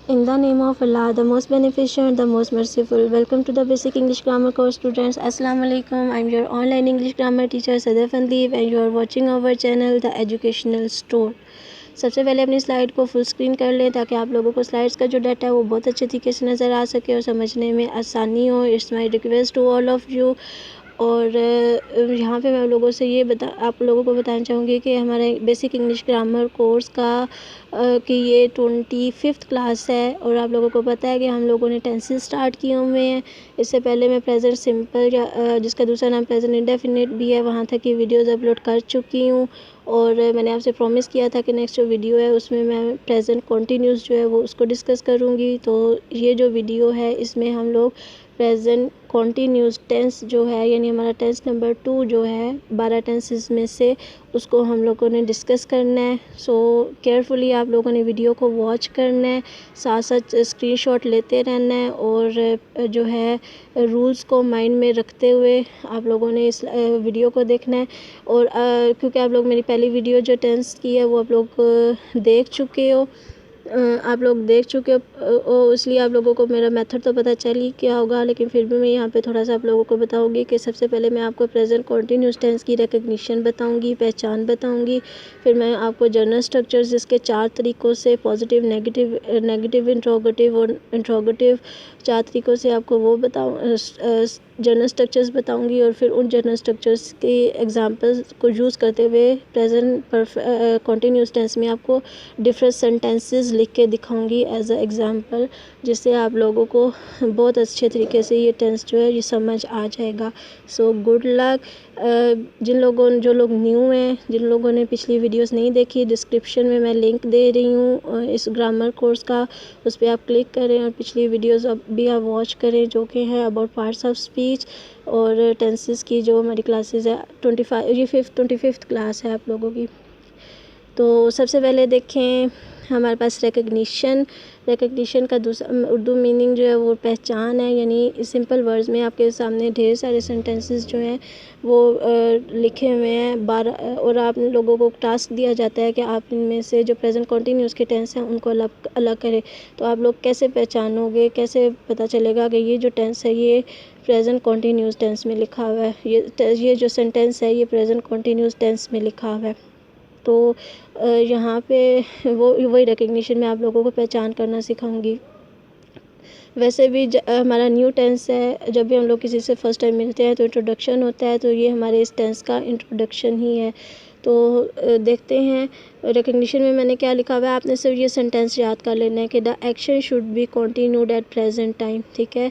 In the name of Allah, the most beneficent, the most merciful. Welcome to the Basic English Grammar course, students. Assalamu alaikum. I'm your online English grammar teacher Sadaf Andeep and you are watching our channel, The Educational Store. सबसे पहले अपनी slide को full screen कर लें ताकि आप लोगों को स्लाइड्स का जो डाटा है वो बहुत अच्छे तरीके से नज़र आ सके और समझने में आसानी हो. It's my request to all of you. और यहाँ पे मैं लोगों से ये आप लोगों को बताना चाहूँगी कि हमारे बेसिक इंग्लिश ग्रामर कोर्स का कि ये 25th क्लास है और आप लोगों को पता है कि हम लोगों ने टेंसेस स्टार्ट किए हुए हैं. इससे पहले मैं प्रेजेंट सिंपल या जिसका दूसरा नाम प्रेजेंट इंडेफिनिट भी है वहाँ तक की वीडियोज़ अपलोड कर चुकी हूँ. और मैंने आपसे प्रॉमिस किया था कि नेक्स्ट जो वीडियो है उसमें मैं प्रेजेंट कॉन्टीन्यूस जो है वो उसको डिस्कस करूँगी. तो ये जो वीडियो है इसमें हम लोग प्रेजेंट कॉन्टीन्यूस टेंस जो है यानी हमारा टेंस नंबर 2 जो है 12 टेंसेस में से उसको हम लोगों ने डिस्कस करना है. सो केयरफुली आप लोगों ने वीडियो को वॉच करना है, साथ साथ स्क्रीनशॉट लेते रहना है और जो है रूल्स को माइंड में रखते हुए आप लोगों ने इस वीडियो को देखना है. और क्योंकि आप लोग मेरी पहली वीडियो जो टेंस की है वो आप लोग देख चुके हो, आप लोग देख चुके हो इसलिए आप लोगों को मेरा मेथड तो पता चल ही क्या होगा. लेकिन फिर भी मैं यहाँ पे थोड़ा सा आप लोगों को बताऊँगी कि सबसे पहले मैं आपको प्रेजेंट कॉन्टीन्यूस टेंस की रिकग्निशन बताऊँगी, पहचान बताऊँगी. फिर मैं आपको जनरल स्ट्रक्चर्स जिसके 4 तरीक़ों से पॉजिटिव, नेगेटिव, इंट्रोगेटिव और इंट्रोगेटिव 4 तरीक़ों से आपको वो जनरल स्ट्रक्चर्स बताऊंगी. और फिर उन जनरल स्ट्रक्चर्स के एग्जांपल्स को यूज़ करते हुए प्रेजेंट कॉन्टीन्यूस टेंस में आपको डिफरेंट सेंटेंसेस लिख के दिखाऊंगी एज अ एग्जांपल, जिससे आप लोगों को बहुत अच्छे तरीके से ये टेंस जो है ये समझ आ जाएगा. So good luck. जो लोग न्यू हैं, जिन लोगों ने पिछली वीडियोस नहीं देखी, डिस्क्रिप्शन में मैं लिंक दे रही हूँ इस ग्रामर कोर्स का, उस पर आप क्लिक करें और पिछली वीडियोस भी आप वॉच करें जो कि है अबाउट पार्ट्स ऑफ स्पीच और टेंसेस की जो हमारी क्लासेस है 25th क्लास है आप लोगों की. तो सबसे पहले देखें हमारे पास रिकग्निशन का दूसरा उर्दू मीनिंग जो है वो पहचान है. यानी सिंपल वर्ड्स में आपके सामने ढेर सारे सेंटेंसेस जो हैं वो लिखे हुए हैं 12 और आप लोगों को टास्क दिया जाता है कि आप इनमें से जो प्रेजेंट कॉन्टीन्यूस के टेंस हैं उनको अलग करें. तो आप लोग कैसे पहचानोगे, कैसे पता चलेगा कि ये जो टेंस है ये प्रेजेंट कॉन्टीन्यूस टेंस में लिखा हुआ है, ये जो सेंटेंस है ये प्रेजेंट कॉन्टीन्यूस टेंस में लिखा हुआ है. तो यहाँ पे वही रिकग्निशन में आप लोगों को पहचान करना सिखाऊंगी. वैसे भी हमारा न्यू टेंस है, जब भी हम लोग किसी से फ़र्स्ट टाइम मिलते हैं तो इंट्रोडक्शन होता है, तो ये हमारे इस टेंस का इंट्रोडक्शन ही है. तो देखते हैं रिकग्निशन में मैंने क्या लिखा हुआ है. आपने सिर्फ ये सेंटेंस याद कर लेना है कि the action should be continued at present time. ठीक है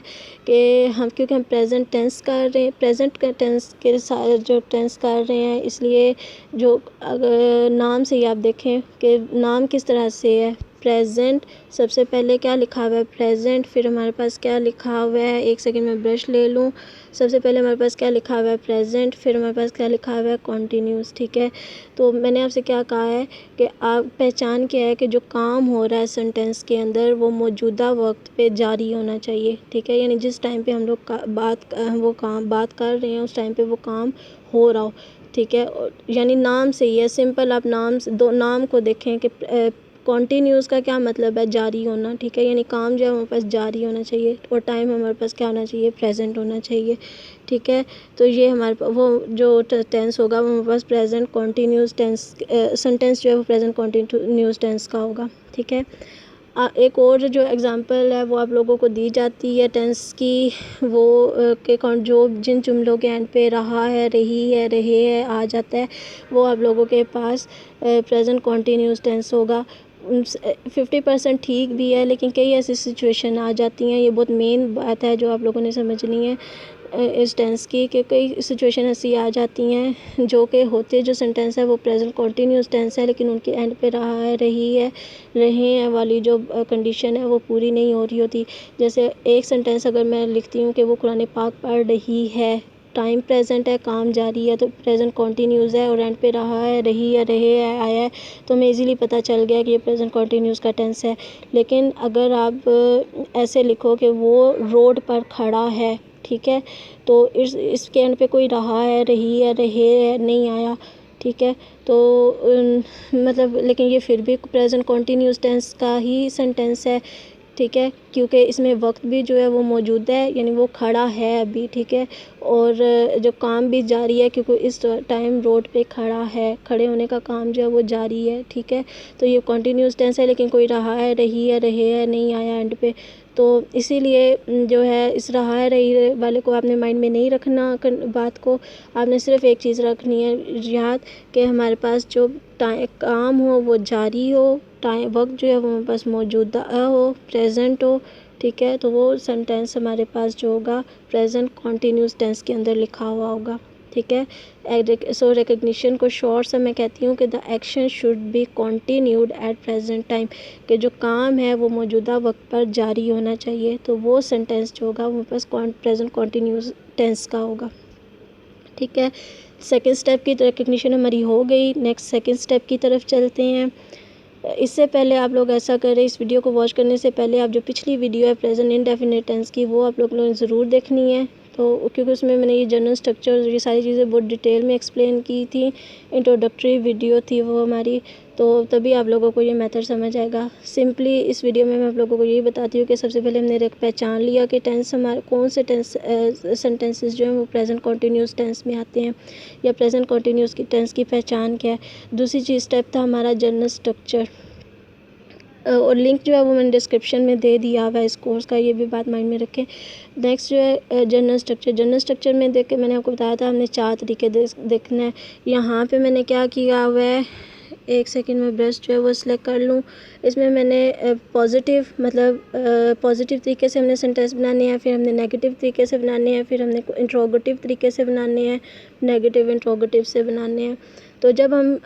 कि क्योंकि हम प्रेजेंट टेंस कर रहे हैं, प्रेजेंट का टेंस के साथ जो टेंस कर रहे हैं, इसलिए जो अगर नाम से ही आप देखें कि नाम किस तरह से है. प्रेजेंट सबसे पहले क्या लिखा हुआ है प्रेजेंट, फिर हमारे पास क्या लिखा हुआ है, एक सेकंड में ब्रश ले लूँ. सबसे पहले हमारे पास क्या लिखा हुआ है प्रेजेंट, फिर हमारे पास क्या लिखा हुआ है कॉन्टीन्यूस. ठीक है, तो मैंने आपसे क्या कहा है कि आप पहचान क्या है कि जो काम हो रहा है सेंटेंस के अंदर वो मौजूदा वक्त पे जारी होना चाहिए. ठीक है, यानी जिस टाइम पे हम लोग बात कर रहे हैं उस टाइम पे वो काम हो रहा हो. ठीक है, यानी नाम से ही है, सिंपल आप नाम को देखें कि कॉन्टीन्यूस का क्या मतलब है, जारी होना. ठीक है, यानी काम जो है हमारे पास जारी होना चाहिए और टाइम हमारे पास क्या होना चाहिए, प्रेजेंट होना चाहिए. ठीक है, तो ये हमारे वो जो टेंस होगा वो हमारे पास प्रेजेंट कॉन्टीन्यूस टेंस सेंटेंस जो है वो प्रेजेंट कॉन्टीन्यूस टेंस का होगा. ठीक है, एक और जो एग्ज़ाम्पल है वो आप लोगों को दी जाती है टेंस की, वो के जो जिन जुमलों के एंड पे रहा है, रही है, रहे है आ जाता है, वो आप लोगों के पास प्रेजेंट कॉन्टीन्यूस टेंस होगा. 50% ठीक भी है, लेकिन कई ऐसी सिचुएशन आ जाती हैं, ये बहुत मेन बात है जो आप लोगों ने समझनी है इस टेंस की, कि कई सिचुएशन ऐसी आ जाती हैं जो कि होते जो सेंटेंस है वो प्रेजेंट कॉन्टीन्यूस टेंस है, लेकिन उनके एंड पे रहा है, रही है, रहे हैं वाली जो कंडीशन है वो पूरी नहीं हो रही होती. जैसे एक सेंटेंस अगर मैं लिखती हूँ कि वो कुरान पाक पढ़ रही है, टाइम प्रेजेंट है, काम जारी है, तो प्रेजेंट कॉन्टीन्यूस है और एंड पे रहा है, रही है, रहे है, आया है, तो हमें इजीली पता चल गया कि ये प्रेजेंट कॉन्टीन्यूस का टेंस है. लेकिन अगर आप ऐसे लिखो कि वो रोड पर खड़ा है, ठीक है, तो इसके एंड पे कोई रहा है, रही है, रहे है नहीं आया. ठीक है, तो मतलब लेकिन ये फिर भी प्रेजेंट कॉन्टीन्यूस टेंस का ही सेंटेंस है. ठीक है, क्योंकि इसमें वक्त भी जो है वो मौजूद है, यानी वो खड़ा है अभी, ठीक है, और जो काम भी जारी है क्योंकि इस टाइम रोड पे खड़ा है, खड़े होने का काम जो है वो जारी है, ठीक है। तो ये कंटिन्यूस टेंस है, लेकिन कोई रहा है, रही है, रहे है नहीं आया एंड पे, तो इसीलिए जो है इस रहा है रही वाले को आपने माइंड में नहीं रखना, बात को आपने सिर्फ एक चीज़ रखनी है याद कि हमारे पास जो काम हो वो जारी हो, टाइम वक्त जो है वो हमारे पास मौजूदा हो, प्रेजेंट हो, ठीक है। तो वो सेंटेंस हमारे पास जो होगा प्रेजेंट कॉन्टीन्यूस टेंस के अंदर लिखा हुआ होगा, ठीक है। सो रिकग्निशन को शॉर्ट से मैं कहती हूँ कि the action should be continued at present time, कि जो काम है वो मौजूदा वक्त पर जारी होना चाहिए। तो वो सेंटेंस जो होगा वो बस प्रेजेंट कॉन्टीन्यूस टेंस का होगा, ठीक है। सेकेंड स्टेप की रिकग्निशन हमारी हो गई। नेक्स्ट सेकेंड स्टेप की तरफ चलते हैं। इससे पहले आप लोग ऐसा करें, इस वीडियो को वॉच करने से पहले आप जो पिछली वीडियो है प्रेजेंट इंडेफिनिट टेंस की, वो आप लोगों ने ज़रूर देखनी है। तो क्योंकि उसमें मैंने ये जनरल स्ट्रक्चर, ये सारी चीज़ें बहुत डिटेल में एक्सप्लेन की थी, इंट्रोडक्टरी वीडियो थी वो हमारी, तो तभी आप लोगों को ये मेथड समझ आएगा। सिंपली इस वीडियो में मैं आप लोगों को यही बताती हूँ कि सबसे पहले हमने पहचान लिया कि टेंस हमारे कौन से टेंस सेंटेंसेस जो हैं वो प्रेजेंट कॉन्टीन्यूस टेंस में आते हैं, या प्रेजेंट कॉन्टीन्यूस की टेंस की पहचान क्या है। दूसरी चीज़ स्टेप था हमारा जनरल स्ट्रक्चर, और लिंक जो है वो मैंने डिस्क्रिप्शन में दे दिया हुआ है इस कोर्स का, ये भी बात माइंड में रखें। नेक्स्ट जो है जनरल स्ट्रक्चर, जनरल स्ट्रक्चर में देख के मैंने आपको बताया था हमने 4 तरीके देखना है। यहाँ पे मैंने क्या किया हुआ है, एक सेकंड में ब्रश जो है वो सिलेक्ट कर लूँ। इसमें मैंने पॉजिटिव मतलब पॉजिटिव तरीके से हमने सेंटेंस बनाने हैं, फिर हमने नेगेटिव तरीके से बनाने हैं, फिर हमने इंट्रोगेटिव तरीके से बनाने हैं, नेगेटिव इंट्रोगेटिव से बनाने हैं। तो जब हम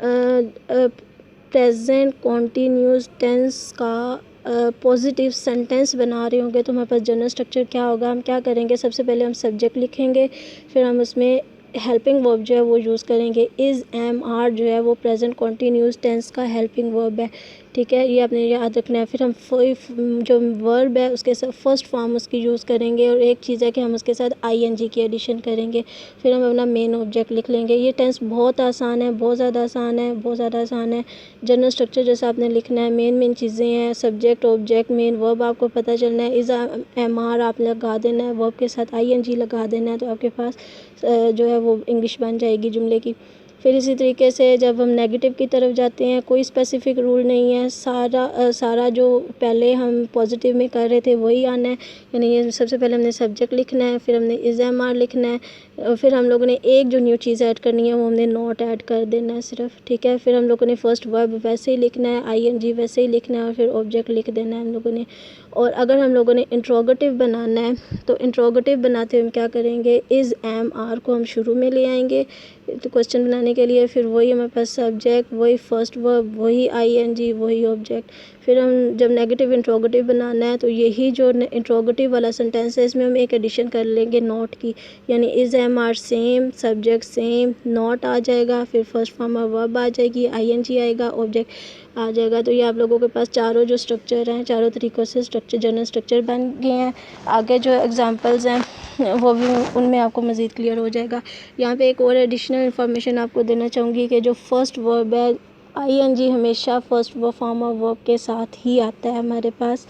प्रेजेंट कॉन्टीन्यूस टेंस का पॉजिटिव सेंटेंस बना रहे होंगे तो हमारे पास जनरल स्ट्रक्चर क्या होगा, हम क्या करेंगे, सबसे पहले हम सब्जेक्ट लिखेंगे, फिर हम उसमें हेल्पिंग वर्ब जो है वो यूज़ करेंगे। इज़ एम आर जो है वो प्रेजेंट कॉन्टीन्यूस टेंस का हेल्पिंग वर्ब है, ठीक है, ये आपने याद रखना है। फिर हम जो वर्ब है उसके साथ फर्स्ट फॉर्म उसकी यूज़ करेंगे, और एक चीज़ है कि हम उसके साथ आईएनजी की एडिशन करेंगे, फिर हम अपना मेन ऑब्जेक्ट लिख लेंगे। ये टेंस बहुत आसान है, बहुत ज़्यादा आसान है, बहुत ज़्यादा आसान है। जनरल स्ट्रक्चर जैसा आपने लिखना है, मेन चीज़ें हैं सब्जेक्ट, ऑब्जेक्ट, मेन वर्ब आपको पता चलना है। इज़ एम आर आप लगा देना है, वर्ब के साथ आईएनजी लगा देना है, तो आपके पास जो है वो इंग्लिश बन जाएगी जुमले की। फिर इसी तरीके से जब हम नेगेटिव की तरफ जाते हैं, कोई स्पेसिफिक रूल नहीं है, सारा जो पहले हम पॉजिटिव में कर रहे थे वही आना है। यानी ये सबसे पहले हमने सब्जेक्ट लिखना है, फिर हमने इज़ एम आर लिखना है, फिर हम लोगों ने एक जो न्यू चीज़ ऐड करनी है वो हमने नॉट ऐड कर देना है सिर्फ, ठीक है। फिर हम लोगों ने फर्स्ट वर्ब वैसे ही लिखना है, आईएनजी वैसे ही लिखना है, और फिर ऑब्जेक्ट लिख देना है हम लोगों ने। और अगर हम लोगों ने इंट्रोगेटिव बनाना है तो इंट्रोगेटिव बनाते हुए हम क्या करेंगे, इज़ एम आर को हम शुरू में ले आएंगे तो क्वेश्चन बनाने के लिए, फिर वही हमारे पास सब्जेक्ट, वही फर्स्ट वर्ब, वही आईएनजी, वही ऑब्जेक्ट। फिर हम जब नेगेटिव इंट्रोगेटिव बनाना है तो यही जो इंट्रोगेटिव वाला सेंटेंस है इसमें हम एक एडिशन कर लेंगे नॉट की, यानी is am are same, subject same, not आ जाएगा, फिर फर्स्ट फॉर्म ऑफ वर्ब आ जाएगी, आईएनजी आएगा, ऑब्जेक्ट आ जाएगा। तो ये आप लोगों के पास चारों जो स्ट्रक्चर हैं, चारों तरीक़ों से स्ट्रक्चर जनरल स्ट्रक्चर बन गए हैं। आगे जो एग्जांपल्स हैं वो भी उनमें आपको मज़ीद क्लियर हो जाएगा। यहाँ पे एक और एडिशनल इन्फॉर्मेशन आपको देना चाहूँगी कि जो फर्स्ट वर्ब है, आईएनजी हमेशा फर्स्ट फॉर्म ऑफ वर्ब के साथ ही आता है हमारे पास,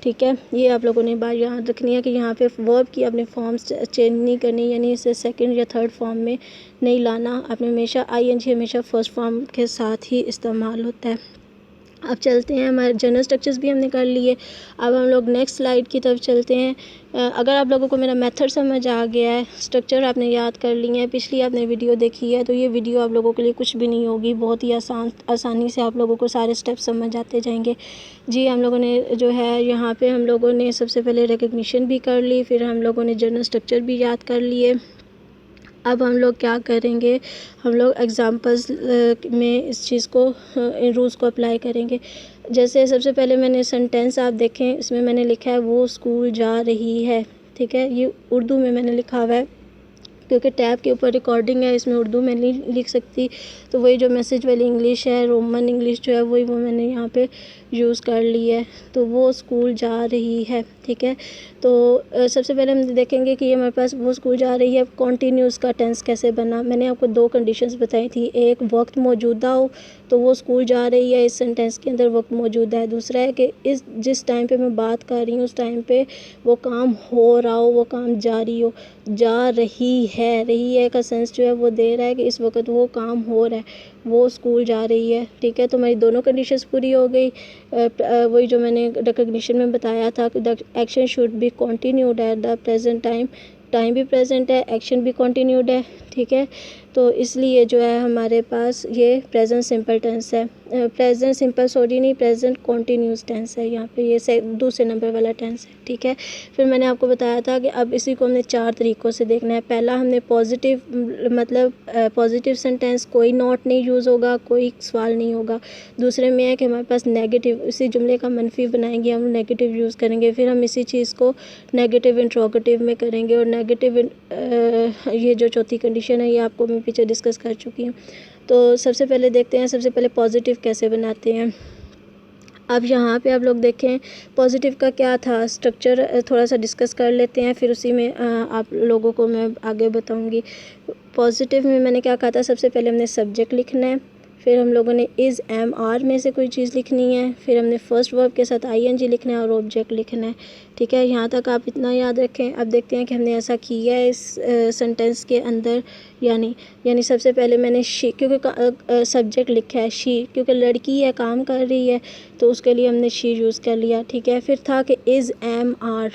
ठीक है। ये आप लोगों ने बात याद रखनी है कि यहाँ पे वर्ब की अपने फॉर्म्स चेंज नहीं करनी, यानी इसे सेकंड या थर्ड फॉर्म में नहीं लाना। आपने हमेशा आईएनजी हमेशा फर्स्ट फॉर्म के साथ ही इस्तेमाल होता है। अब चलते हैं, हमारे जनरल स्ट्रक्चर्स भी हमने कर लिए। अब हम लोग नेक्स्ट स्लाइड की तरफ चलते हैं। अगर आप लोगों को मेरा मेथड समझ आ गया है, स्ट्रक्चर आपने याद कर लिए हैं, पिछली आपने वीडियो देखी है, तो ये वीडियो आप लोगों के लिए कुछ भी नहीं होगी, बहुत ही आसानी से आप लोगों को सारे स्टेप्स समझ आते जाएंगे। जी, हम लोगों ने जो है यहाँ पे हम लोगों ने सबसे पहले रिकग्निशन भी कर ली, फिर हम लोगों ने जनरल स्ट्रक्चर भी याद कर लिए। अब हम लोग क्या करेंगे, हम लोग एग्ज़ाम्पल्स में इस चीज़ को, इन रूल्स को अप्लाई करेंगे। जैसे सबसे पहले मैंने सेंटेंस आप देखें, इसमें मैंने लिखा है वो स्कूल जा रही है, ठीक है। ये उर्दू में मैंने लिखा हुआ है क्योंकि टैब के ऊपर रिकॉर्डिंग है, इसमें उर्दू में नहीं लिख सकती, तो वही जो मैसेज वाली इंग्लिश है, रोमन इंग्लिश जो है वही वो मैंने यहाँ पे यूज़ कर ली है। तो वो स्कूल जा रही है, ठीक है। तो सबसे पहले हम देखेंगे कि ये हमारे पास वो स्कूल जा रही है, कॉन्टीन्यूस का टेंस कैसे बना। मैंने आपको 2 कंडीशंस बताई थी, एक वक्त मौजूदा हो, तो वो स्कूल जा रही है, इस सेंटेंस के अंदर वक्त मौजूद है। दूसरा है कि इस जिस टाइम पे मैं बात कर रही हूँ उस टाइम पे वो काम हो रहा हो, वो काम जारी हो। जा रही है का सेंस जो है वो दे रहा है कि इस वक्त वो काम हो रहा है, वो स्कूल जा रही है। ठीक है, तो मेरी दोनों कंडीशंस पूरी हो गई। वही जो मैंने रिकग्निशन में बताया था कि the action should be continued at the present time, time भी प्रेजेंट है, एक्शन भी कंटिन्यूड है। ठीक है, तो इसलिए जो है हमारे पास ये प्रेजेंट सिंपल टेंस है, प्रेजेंट सिंपल सॉरी नहीं, प्रेजेंट कॉन्टीन्यूस टेंस है यहाँ पे, ये दूसरे नंबर वाला टेंस है। ठीक है, फिर मैंने आपको बताया था कि अब इसी को हमने 4 तरीक़ों से देखना है। पहला हमने पॉजिटिव मतलब पॉजिटिव सेंटेंस, कोई नॉट नहीं यूज़ होगा, कोई सवाल नहीं होगा। दूसरे में है कि हमारे पास नेगेटिव, इसी जुमले का मनफी बनाएंगे हम, नेगेटिव यूज़ करेंगे। फिर हम इसी चीज़ को नेगेटिव इंट्रोगेटिव में करेंगे, और नेगेटिव ये जो चौथी कंडीशन है ये आपको मैं पीछे डिस्कस कर चुकी हूँ। तो सबसे पहले देखते हैं, सबसे पहले पॉजिटिव कैसे बनाते हैं। अब यहाँ पे आप लोग देखें पॉजिटिव का क्या था स्ट्रक्चर, थोड़ा सा डिस्कस कर लेते हैं, फिर उसी में आप लोगों को मैं आगे बताऊँगी। पॉजिटिव में मैंने क्या कहा था, सबसे पहले हमने सब्जेक्ट लिखना है, फिर हम लोगों ने इज़ एम आर में से कोई चीज़ लिखनी है, फिर हमने फर्स्ट वर्ब के साथ आईएनजी लिखना है और ऑब्जेक्ट लिखना है। ठीक है, यहाँ तक आप इतना याद रखें। अब देखते हैं कि हमने ऐसा किया है इस सेंटेंस के अंदर, यानी सबसे पहले मैंने शी, क्योंकि सब्जेक्ट लिखा है शी, क्योंकि लड़की है, काम कर रही है, तो उसके लिए हमने शी यूज़ कर लिया। ठीक है, फिर था कि इज़ एम आर,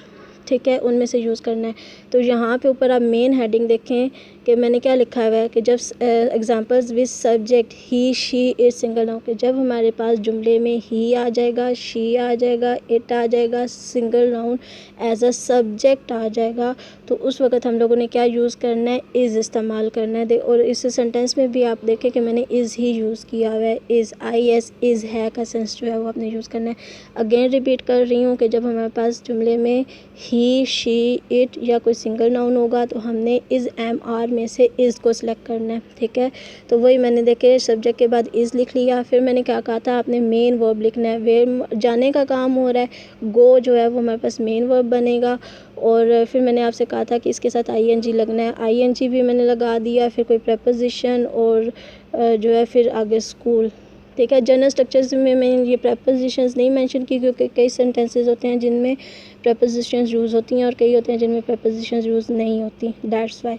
ठीक है, उनमें से यूज़ करना है। तो यहाँ पे ऊपर आप मेन हेडिंग देखें कि मैंने क्या लिखा हुआ है कि जब examples with subject he she it single noun, के जब हमारे पास जुमले में ही आ जाएगा, शी आ जाएगा, इट आ जाएगा, single noun as a subject आ जाएगा, तो उस वक्त हम लोगों ने क्या यूज़ करना है, इज़ इस्तेमाल करना है। और इस सेंटेंस में भी आप देखें कि मैंने इज़ ही यूज़ किया हुआ है, इज़ आई एस इज़ है का सेंस जो है वो आपने यूज़ करना है। अगेन रिपीट कर रही हूँ कि जब हमारे पास जुमले में ही शी इट या कोई सिंगल नाउन होगा तो हमने इज़ एम आर में से इज़ को सिलेक्ट करना है। ठीक है, तो वही मैंने देखे सब्जेक्ट के बाद इज़ लिख लिया। फिर मैंने क्या कहा था, आपने मेन वर्ब लिखना है, वेयर जाने का काम हो रहा है, गो जो है वो हमारे पास मेन वर्ब बनेगा। और फिर मैंने आपसे कहा था कि इसके साथ आईएनजी लगना है, आईएनजी भी मैंने लगा दिया, फिर कोई प्रपोजिशन और जो है फिर आगे स्कूल। ठीक है, जनरल स्ट्रक्चर्स में मैंने ये प्रपोजिशंस नहीं मेंशन की, क्योंकि कई सेंटेंसेस होते हैं जिनमें प्रपोजिशंस यूज़ होती हैं और कई होते हैं जिनमें प्रपोजिशंस यूज़ नहीं होती, दैट्स वाई।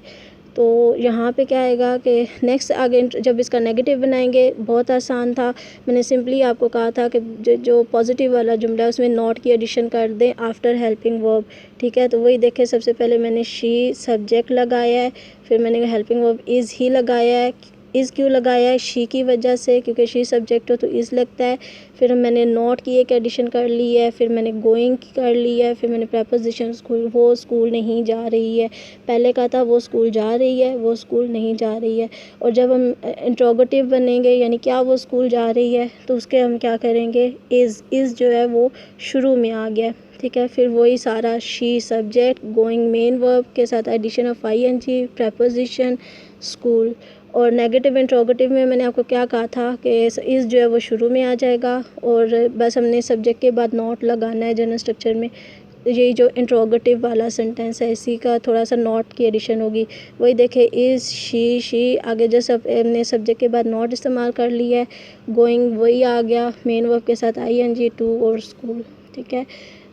तो यहाँ पे क्या आएगा कि नेक्स्ट आगे जब इसका नेगेटिव बनाएंगे, बहुत आसान था, मैंने सिंपली आपको कहा था कि जो पॉजिटिव वाला जुमला है उसमें नॉट की एडिशन कर दें आफ्टर हेल्पिंग वर्ब। ठीक है, तो वही देखें, सबसे पहले मैंने शी सब्जेक्ट लगाया है, फिर मैंने हेल्पिंग वर्ब इज़ ही लगाया है। इज़ क्यों लगाया है, शी की वजह से, क्योंकि शी सब्जेक्ट हो तो इज़ लगता है। फिर मैंने नॉट की एक एडिशन कर ली है, फिर मैंने गोइंग की कर ली है, फिर मैंने प्रपोजिशन स्कूल, वो स्कूल नहीं जा रही है, पहले कहा था वो स्कूल जा रही है, वो स्कूल नहीं जा रही है। और जब हम इंट्रोगेटिव बनेंगे यानी क्या वो स्कूल जा रही है, तो उसके हम क्या करेंगे, इज़ जो है वो शुरू में आ गया। ठीक है, फिर वही सारा she subject, going main verb के साथ addition of ING, preposition, school. और नेगेटिव इंट्रोगेटिव में मैंने आपको क्या कहा था कि इज़ जो है वो शुरू में आ जाएगा, और बस हमने सब्जेक्ट के बाद नॉट लगाना है जनरल स्ट्रक्चर में। यही जो इंट्रोगेटिव वाला सेंटेंस है इसी का थोड़ा सा नॉट की एडिशन होगी। वही देखे इज़ शी आगे जो सब हमने सब्जेक्ट के बाद नॉट इस्तेमाल कर लिया है, गोइंग वही आ गया मेन वर्ब के साथ आईएनजी, टू और स्कूल। ठीक है,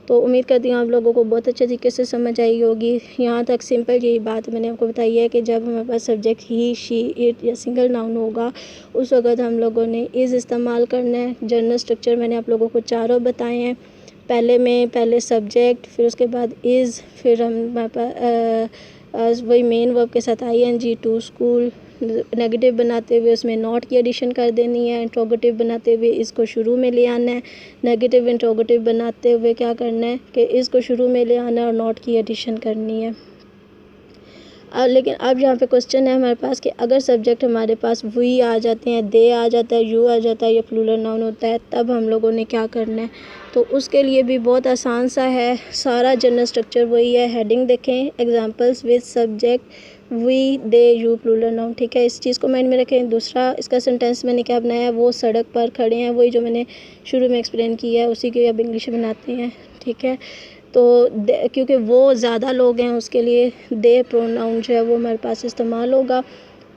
तो उम्मीद करती हूँ आप लोगों को बहुत अच्छे तरीके से समझ आई होगी। यहाँ तक सिंपल यही बात मैंने आपको बताई है कि जब हमारे पास सब्जेक्ट ही शी इट या सिंगल नाउन होगा उस वक्त हम लोगों ने इज़ इस्तेमाल करना है। जनरल स्ट्रक्चर मैंने आप लोगों को चारों बताए हैं, पहले सब्जेक्ट, फिर उसके बाद इज़, फिर हमारे पास वही मेन वर्ब के साथ आईएनजी, टू स्कूल। नेगेटिव बनाते हुए उसमें नॉट की एडिशन कर देनी है, इंट्रोगेटिव बनाते हुए इसको शुरू में ले आना है, नेगेटिव इंट्रोगेटिव बनाते हुए क्या करना है कि इसको शुरू में ले आना है और नॉट की एडिशन करनी है। लेकिन अब यहाँ पे क्वेश्चन है हमारे पास कि अगर सब्जेक्ट हमारे पास वी आ जाते हैं, दे आ जाता है, यू आ जाता है या प्लूरल नाउन होता है, तब हम लोगों ने क्या करना है, तो उसके लिए भी बहुत आसान सा है, सारा जनरल स्ट्रक्चर वही है। हेडिंग देखें, examples with subject we they you plural noun. ठीक है, इस चीज़ को माइंड में रखें। दूसरा इसका सेंटेंस मैंने क्या बनाया है, वो सड़क पर खड़े हैं, वही जो मैंने शुरू में एक्सप्लेन किया है उसी की अब इंग्लिश बनाते हैं। ठीक है, तो क्योंकि वो ज़्यादा लोग हैं उसके लिए दे प्रोनाउन जो है वो हमारे पास इस्तेमाल होगा।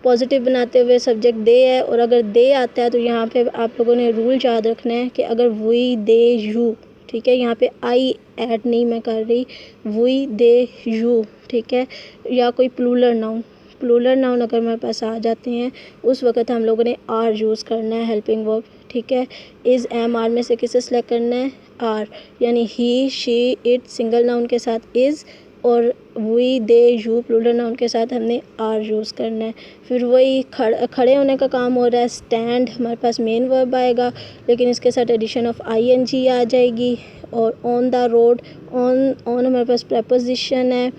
पॉजिटिव बनाते हुए सब्जेक्ट दे है, और अगर दे आता है तो यहाँ पे आप लोगों ने रूल याद रखना है कि अगर वी दे यू, ठीक है, यहाँ पे आई ऐड नहीं मैं कर रही, वी दे यू, ठीक है, या कोई प्लूरल नाउन अगर हमारे पास आ जाते हैं उस वक़्त हम लोगों ने आर यूज़ करना है हेल्पिंग वर्ब, ठीक है। इज़ एम आर में से किसे सेलेक्ट करना है, आर, यानी he she it single noun के साथ इज़, और we they you plural noun के साथ हमने आर यूज़ करना है। फिर वही खड़े होने का काम हो रहा है, स्टैंड हमारे पास मेन वर्ब आएगा, लेकिन इसके साथ addition of I N G आ जाएगी। और ऑन द रोड, ऑन हमारे पास प्रपोजिशन है,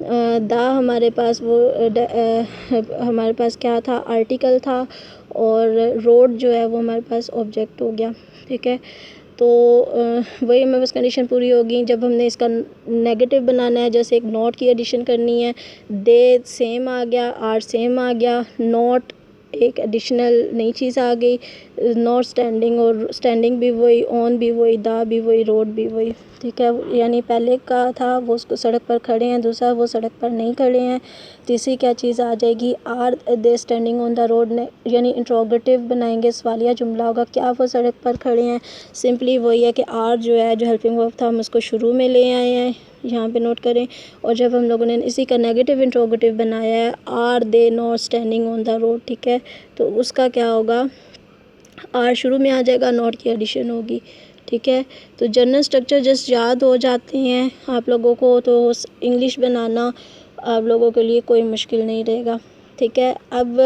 द हमारे पास हमारे पास क्या था, आर्टिकल था, और रोड जो है वो हमारे पास ऑब्जेक्ट हो गया, ठीक है। तो वही हमारे पास कंडीशन पूरी होगी। जब हमने इसका नेगेटिव बनाना है, जैसे एक नॉट की एडिशन करनी है, दे सेम आ गया, आर सेम आ गया, नॉट एक एडिशनल नई चीज़ आ गई, नॉट स्टैंडिंग, और स्टैंडिंग भी वही, ऑन भी वही, दा भी वही, रोड भी वही, ठीक है। यानी पहले का था वो उसको सड़क पर खड़े हैं, दूसरा वो सड़क पर नहीं खड़े हैं, तीसरी क्या चीज़ आ जाएगी, are they standing on the road ने, यानी इंट्रोगेटिव बनाएंगे, सवालिया जुमला होगा, क्या वो सड़क पर खड़े हैं। सिंपली वही है कि आर जो है, जो हेल्पिंग वर्ब था, हम उसको शुरू में ले आए हैं, यहाँ पे नोट करें। और जब हम लोगों ने इसी का नेगेटिव इंट्रोगेटिव बनाया है, are they not standing on the road, ठीक है, तो उसका क्या होगा, आर शुरू में आ जाएगा, नॉट की एडिशन होगी, ठीक है। तो जनरल स्ट्रक्चर जस्ट याद हो जाते हैं आप लोगों को, तो इंग्लिश बनाना आप लोगों के लिए कोई मुश्किल नहीं रहेगा, ठीक है। अब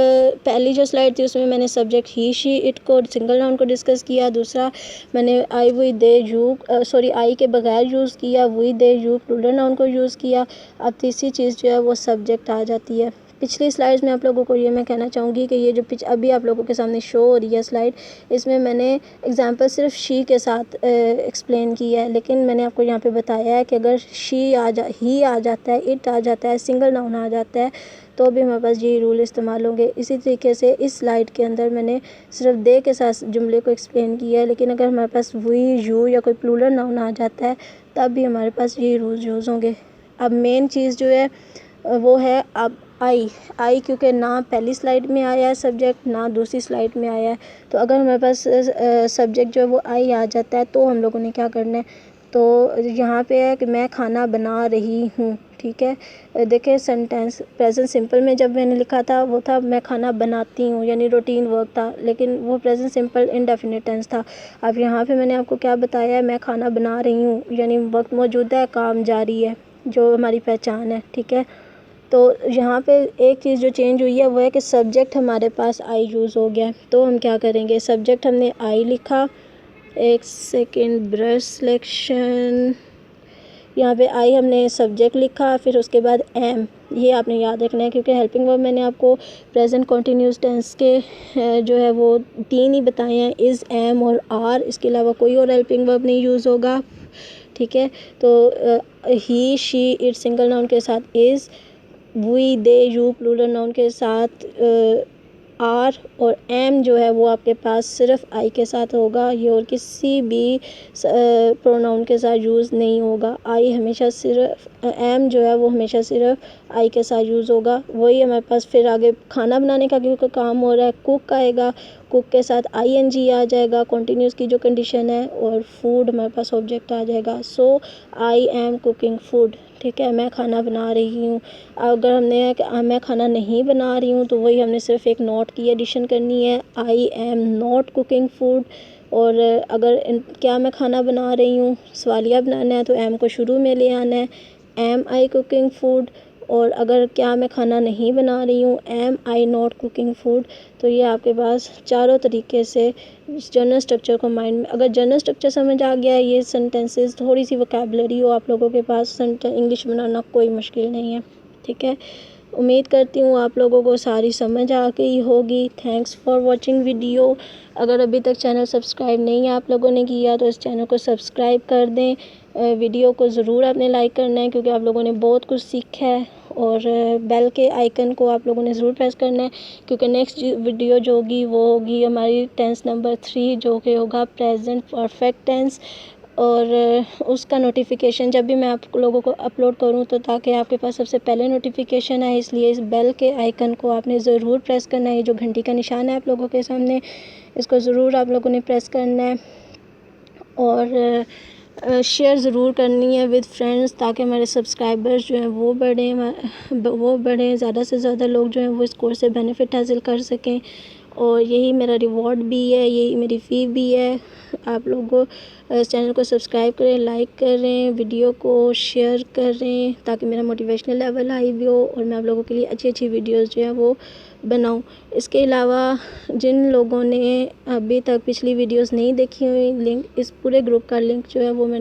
पहली जो स्लाइड थी उसमें मैंने सब्जेक्ट ही शी इट को सिंगल नाउन को डिस्कस किया, दूसरा मैंने I we they you sorry I के बगैर यूज़ किया, we they you plural noun को यूज़ किया। अब तीसरी चीज़ जो है वो सब्जेक्ट आ जाती है। पिछली स्लाइड्स में आप लोगों को ये मैं कहना चाहूँगी कि ये जो अभी आप लोगों के सामने शो हो रही है स्लाइड, इसमें मैंने एग्जांपल सिर्फ शी के साथ एक्सप्लेन किया है, लेकिन मैंने आपको यहाँ पे बताया है कि अगर ही आ जाता है, इट आ जाता है, सिंगल नाउन आ जाता है, तो भी हमारे पास यही रूल इस्तेमाल होंगे। इसी तरीके से इस स्लाइड के अंदर मैंने सिर्फ दे के साथ जुमले को एक्सप्लेन किया है, लेकिन अगर हमारे पास वी यू या कोई प्लूरल नाउन आ जाता है तब भी हमारे पास यही रूल यूज़ होंगे। अब मेन चीज़ जो है वो है अब आई क्योंकि ना पहली स्लाइड में आया है सब्जेक्ट, ना दूसरी स्लाइड में आया है, तो अगर हमारे पास सब्जेक्ट जो है वो आई आ जाता है तो हम लोगों ने क्या करना है, तो यहाँ पे है कि मैं खाना बना रही हूँ, ठीक है। देखिए सेंटेंस प्रेजेंट सिंपल में जब मैंने लिखा था वो था मैं खाना बनाती हूँ, यानी रूटीन वर्क था, लेकिन वो प्रेजेंट सिंपल इंडेफिनिट टेंस था। अब यहाँ पे मैंने आपको क्या बताया है, मैं खाना बना रही हूँ, यानी वक्त मौजूदा है, काम जारी है, जो हमारी पहचान है, ठीक है। तो यहाँ पे एक चीज़ जो चेंज हुई है वो है कि सब्जेक्ट हमारे पास आई यूज़ हो गया है, तो हम क्या करेंगे, सब्जेक्ट हमने आई लिखा, एक सेकेंड ब्रश सिलेक्शन, यहाँ पे आई हमने सब्जेक्ट लिखा, फिर उसके बाद एम, ये आपने याद रखना है क्योंकि हेल्पिंग वर्ब मैंने आपको प्रेजेंट कॉन्टीन्यूस टेंस के जो है वो 3 ही बताए हैं, इज़, एम और आर, इसके अलावा कोई और हेल्पिंग वर्ब नहीं यूज़ होगा, ठीक है। तो he she it single noun के साथ is, we they you plural noun के साथ आर, और एम जो है वो आपके पास सिर्फ आई के साथ होगा, ये और किसी भी प्रोनाउन के साथ यूज़ नहीं होगा। आई हमेशा सिर्फ एम जो है वो हमेशा सिर्फ आई के साथ यूज़ होगा। वही हमारे पास फिर आगे खाना बनाने का क्योंकि काम हो रहा है, कुक आएगा, कुक के साथ आई एन जी आ जाएगा, कॉन्टीन्यूस की जो कंडीशन है, और फूड हमारे पास ऑब्जेक्ट आ जाएगा। सो आई एम कुकिंग फूड, ठीक है, मैं खाना बना रही हूँ। अगर हमने मैं खाना नहीं बना रही हूँ तो वही हमने सिर्फ एक नॉट की एडिशन करनी है, I am not cooking food. और अगर क्या मैं खाना बना रही हूँ सवालिया बनाना है तो एम को शुरू में ले आना है, एम आई कुकिंग फूड। और अगर क्या मैं खाना नहीं बना रही हूँ, am I not cooking food. तो ये आपके पास चारों तरीके से जनरल स्ट्रक्चर को माइंड में, अगर जनरल स्ट्रक्चर समझ आ गया है, ये सेंटेंसेस, थोड़ी सी वोकैबुलरी हो आप लोगों के पास, इंग्लिश बनाना कोई मुश्किल नहीं है, ठीक है। उम्मीद करती हूँ आप लोगों को सारी समझ आ गई होगी। Thanks for watching video. अगर अभी तक चैनल सब्सक्राइब नहीं आप लोगों ने किया तो इस चैनल को सब्सक्राइब कर दें। वीडियो को ज़रूर आपने लाइक करना है क्योंकि आप लोगों ने बहुत कुछ सीखा है, और बेल के आइकन को आप लोगों ने ज़रूर प्रेस करना है क्योंकि नेक्स्ट वीडियो जो होगी वो होगी हमारी टेंस नंबर 3, जो कि होगा प्रेजेंट परफेक्ट टेंस। और उसका नोटिफिकेशन जब भी मैं आप लोगों को अपलोड करूं तो ताकि आपके पास सबसे पहले नोटिफिकेशन आए, इसलिए इस बेल के आइकन को आपने ज़रूर प्रेस करना है। ये जो घंटी का निशान है आप लोगों के सामने, इसको ज़रूर आप लोगों ने प्रेस करना है और शेयर ज़रूर करनी है विद फ्रेंड्स, ताकि हमारे सब्सक्राइबर्स जो हैं वो बढ़ें, ज़्यादा से ज़्यादा लोग जो हैं वो इस कोर्स से बेनिफिट हासिल कर सकें। और यही मेरा रिवॉर्ड भी है, यही मेरी फ़ी भी है। आप लोग इस चैनल को सब्सक्राइब करें, लाइक करें, वीडियो को शेयर करें, ताकि मेरा मोटिवेशनल लेवल हाई भी हो और मैं आप लोगों के लिए अच्छी अच्छी वीडियोस जो है वो बनाऊं। इसके अलावा जिन लोगों ने अभी तक पिछली वीडियोस नहीं देखी हुई, लिंक इस पूरे ग्रुप का लिंक जो है वो मैं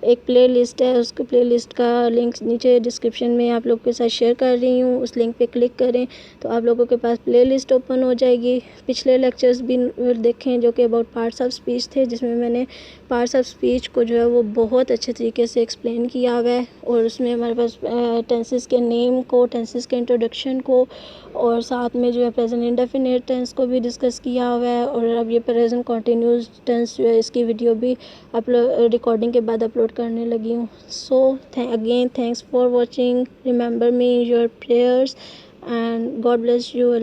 एक प्ले लिस्ट है, उसको प्ले लिस्ट का लिंक नीचे डिस्क्रिप्शन में आप लोग के साथ शेयर कर रही हूँ। उस लिंक पे क्लिक करें तो आप लोगों के पास प्ले लिस्ट ओपन हो जाएगी। पिछले लेक्चर्स भी देखें जो कि अबाउट पार्ट्स ऑफ स्पीच थे, जिसमें मैंने पार्ट्स ऑफ स्पीच को जो है वो बहुत अच्छे तरीके से एक्सप्लेन किया हुआ है। और उसमें हमारे पास टेंसेस के नेम को, टेंसेस के इंट्रोडक्शन को और साथ में जो है प्रेजेंट इंडेफिनिट टेंस को भी डिस्कस किया हुआ है। और अब ये प्रेजेंट कंटिन्यूस टेंस जो है इसकी वीडियो भी रिकॉर्डिंग के बाद अपलोड करने लगी हूँ। So again thanks for watching, remember me in your prayers and God bless you.